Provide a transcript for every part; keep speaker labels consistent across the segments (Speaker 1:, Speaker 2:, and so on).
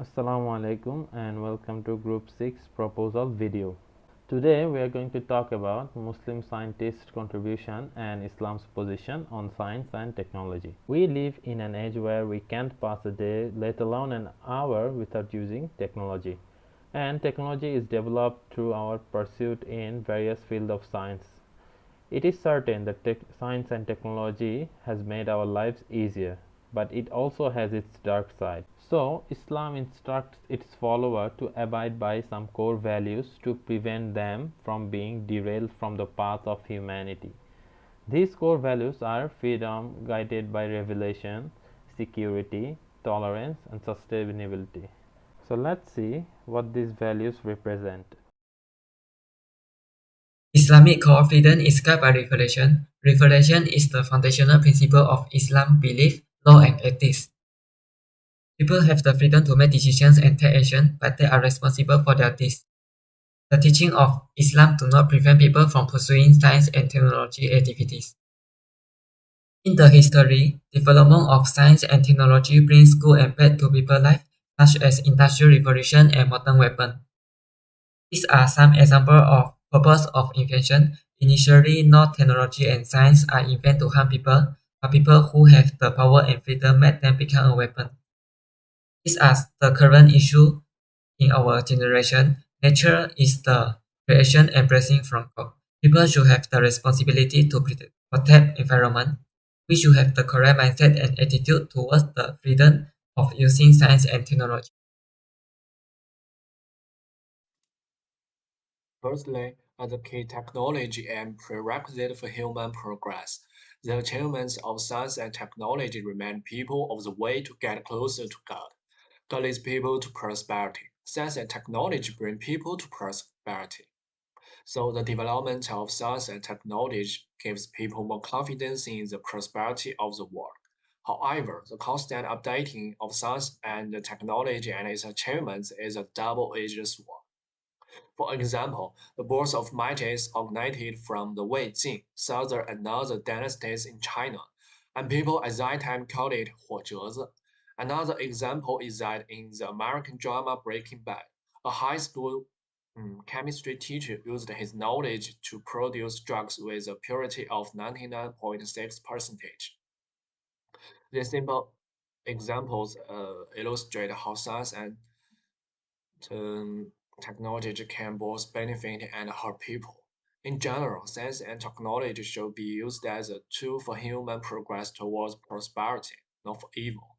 Speaker 1: Assalamu alaikum and welcome to Group 6 proposal video. Today we are going to talk about Muslim scientists' contribution and Islam's position on science and technology. We live in an age where we can't pass a day, let alone an hour, without using technology. And technology is developed through our pursuit in various fields of science. It is certain that science and technology has made our lives easier, but it also has its dark side. So, Islam instructs its followers to abide by some core values to prevent them from being derailed from the path of humanity. These core values are freedom guided by revelation, security, tolerance, and sustainability. So, let's see what these values represent.
Speaker 2: Islamic core of freedom is guided by revelation. Revelation is the foundational principle of Islam belief, law, and ethics. People have the freedom to make decisions and take action, but they are responsible for their deeds. The teaching of Islam do not prevent people from pursuing science and technology activities. In the history, development of science and technology brings good and bad to people's life, such as industrial revolution and modern weapons. These are some examples of purpose of invention. Initially, no technology and science are invented to harm people, but people who have the power and freedom make them become a weapon. These are the current issue in our generation. Nature is the creation and blessing from God. People should have the responsibility to protect environment. We should have the correct mindset and attitude towards the freedom of using science and technology.
Speaker 3: Firstly, as a key technology and prerequisite for human progress, the achievements of science and technology remind people of the way to get closer to God. God leads people to prosperity. Science and technology bring people to prosperity. So the development of science and technology gives people more confidence in the prosperity of the world. However, the constant updating of science and technology and its achievements is a double-edged sword. For example, the birth of magic originated from the Wei Jing, southern and northern dynasties in China, and people at that time called it Huozheze. Another example is that in the American drama Breaking Bad, a high school chemistry teacher used his knowledge to produce drugs with a purity of 99.6%. These simple examples illustrate how science and um, technology can both benefit and hurt people. In general, science and technology should be used as a tool for human progress towards prosperity, not for evil.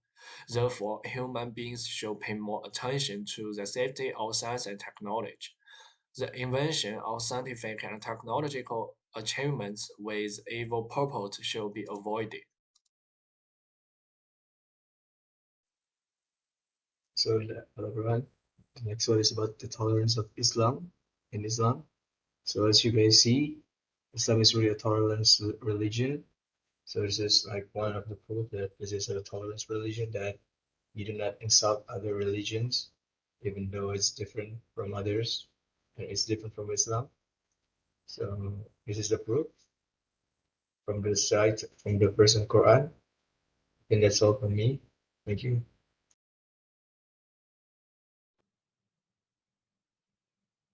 Speaker 3: Therefore, human beings should pay more attention to the safety of science and technology. The invention of scientific and technological achievements with evil purpose should be avoided.
Speaker 4: So, hello everyone. The next one is about the tolerance of Islam in Islam. So, as you guys see, Islam is really a tolerance religion. So, this is like one of the proof that this is a tolerance religion that you do not insult other religions, even though it's different from others and it's different from Islam. So, this is the proof from the site from the verse in Quran. And that's all from me. Thank you.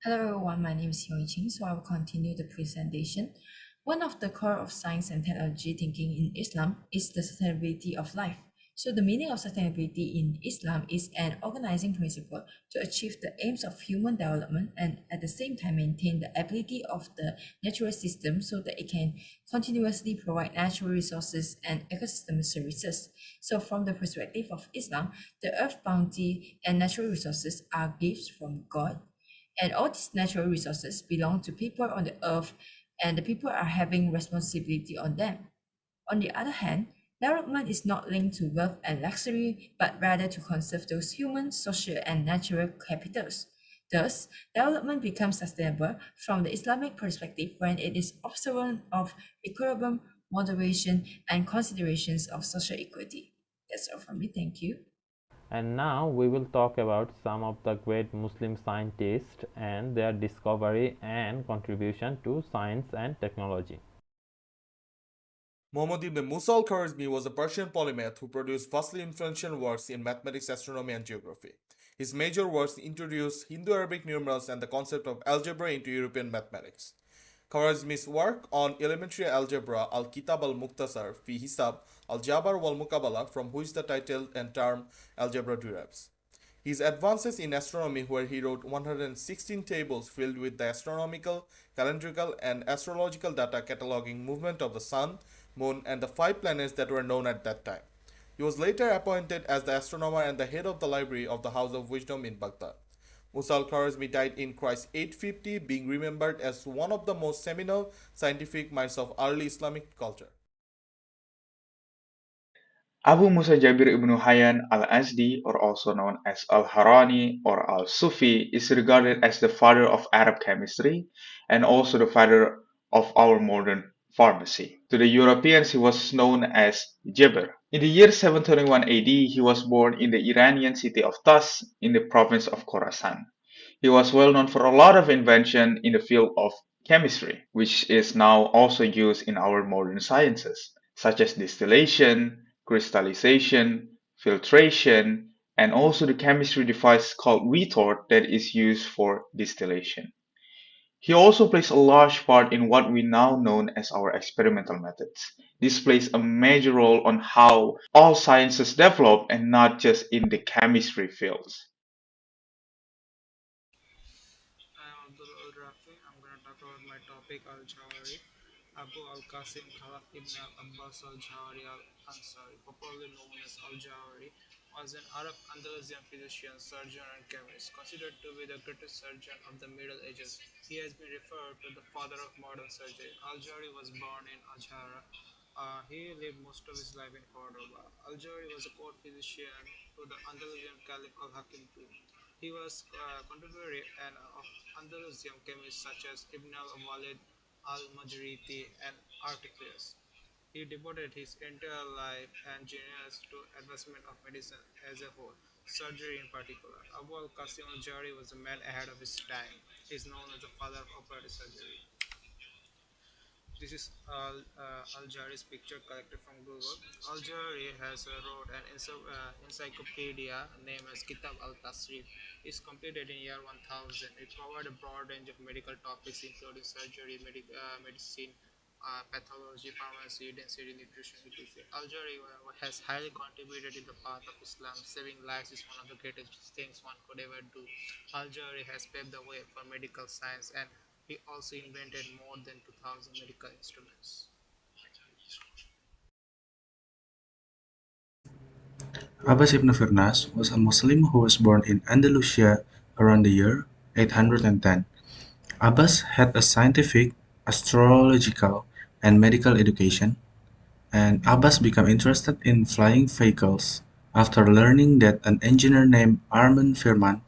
Speaker 5: Hello everyone, my name is Yoi Ching, so I will continue the presentation. One of the core of science and technology thinking in Islam is the sustainability of life. So the meaning of sustainability in Islam is an organizing principle to achieve the aims of human development and at the same time maintain the ability of the natural system so that it can continuously provide natural resources and ecosystem services. So from the perspective of Islam, the earth bounty and natural resources are gifts from God, and all these natural resources belong to people on the earth, and the people are having responsibility on them. On the other hand, development is not linked to wealth and luxury, but rather to conserve those human, social, and natural capitals. Thus, development becomes sustainable from the Islamic perspective when it is observant of equilibrium, moderation, and considerations of social equity. That's all from me. Thank you.
Speaker 1: And now we will talk about some of the great Muslim scientists and their discovery and contribution to science and technology.
Speaker 6: Muhammad ibn Musa al-Khwarizmi was a Persian polymath who produced vastly influential works in mathematics, astronomy, and geography. His major works introduced Hindu-Arabic numerals and the concept of algebra into European mathematics. Khwarizmi's work on elementary algebra, Al-Kitab al-Mukhtasar fi Hisab al-Jabar wal-Muqabala, from which the title and term algebra derives. His advances in astronomy, where he wrote 116 tables filled with the astronomical, calendrical, and astrological data cataloging movement of the sun, moon, and the 5 planets that were known at that time. He was later appointed as the astronomer and the head of the library of the House of Wisdom in Baghdad. Musa al-Khwarizmi died in Christ 850, being remembered as one of the most seminal scientific minds of early Islamic culture.
Speaker 7: Abu Musa Jabir ibn Hayyan al-Azdi, or also known as al-Harani or al-Sufi, is regarded as the father of Arab chemistry and also the father of our modern pharmacy. To the Europeans, he was known as Jabir. In the year 721 AD, he was born in the Iranian city of Tas in the province of Khorasan. He was well known for a lot of invention in the field of chemistry, which is now also used in our modern sciences, such as distillation, crystallization, filtration, and also the chemistry device called retort that is used for distillation. He also plays a large part in what we now know as our experimental methods. This plays a major role on how all sciences develop and not just in the chemistry fields.
Speaker 8: I'm Abdul Al Rafi. I'm going to talk about my topic Al Jawari. Abu Al Qasim Khalaf ibn al Abbas al Jawari al Ansari, popularly known as Al Jawari, was an Arab Andalusian physician, surgeon, and chemist, considered to be the greatest surgeon of the Middle Ages. He has been referred to the father of modern surgery. Al Jawari was born in Azhara. He lived most of his life in Cordoba. Al Jawari was a court physician to the Andalusian Caliph Al Hakim II. He was contemporary and of Andalusian chemists such as Ibn al-Walid, al-Majriti, and Articlius. He devoted his entire life and genius to advancement of medicine as a whole, surgery in particular. Abu al-Qasim al-Jari was a man ahead of his time. He is known as the father of operative surgery. This is Al-Jari's picture collected from Google. Al-Jari has wrote an encyclopedia named as Kitab al-Tasrif. It's completed in year 1000. It provides a broad range of medical topics including surgery, medicine, pathology, pharmacy, density, nutrition, etc. Al-Jari has highly contributed in the path of Islam. Saving lives is one of the greatest things one could ever do. Al-Jari has paved the way for medical science, and he also invented more than 2000 medical instruments.
Speaker 9: Abbas ibn Firnas was a Muslim who was born in Andalusia around the year 810. Abbas had a scientific, astrological, and medical education, and Abbas became interested in flying vehicles after learning that an engineer named Armand Firman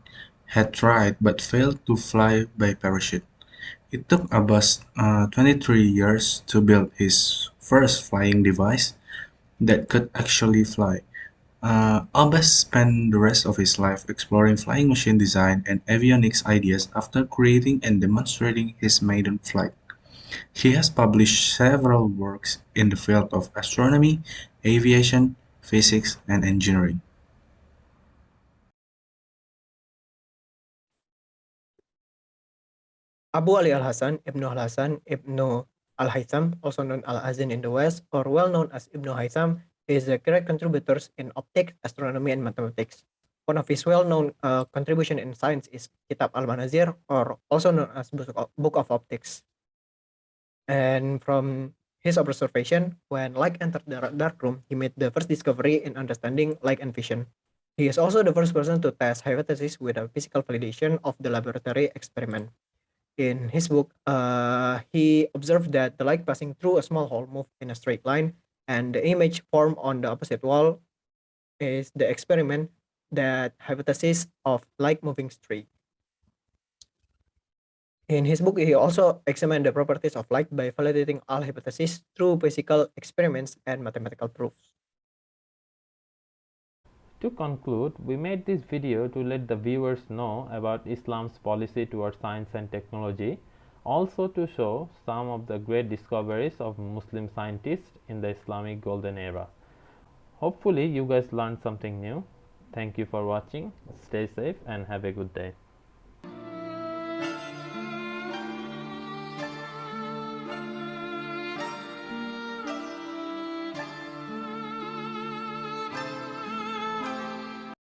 Speaker 9: had tried but failed to fly by parachute. It took Abbas 23 years to build his first flying device that could actually fly. Abbas spent the rest of his life exploring flying machine design and avionics ideas after creating and demonstrating his maiden flight. He has published several works in the field of astronomy, aviation, physics, and engineering.
Speaker 10: Abu Ali al-Hasan Ibn al-Hasan Ibn al-Haytham, also known al-Azin in the West, or well known as Ibn Haytham, is a great contributor in optics, astronomy, and mathematics. One of his well-known contribution in science is Kitab al-Manazir, or also known as Book of Optics. And from his observation, when light entered the dark room, he made the first discovery in understanding light and vision. He is also the first person to test hypotheses with a physical validation of the laboratory experiment. In his book, he observed that the light passing through a small hole moved in a straight line, and the image formed on the opposite wall is the experiment that hypothesis of light moving straight. In his book, he also examined the properties of light by validating all hypotheses through physical experiments and mathematical proofs.
Speaker 1: To conclude, we made this video to let the viewers know about Islam's policy towards science and technology, also to show some of the great discoveries of Muslim scientists in the Islamic Golden Era. Hopefully you guys learned something new. Thank you for watching. Stay safe and have a good day.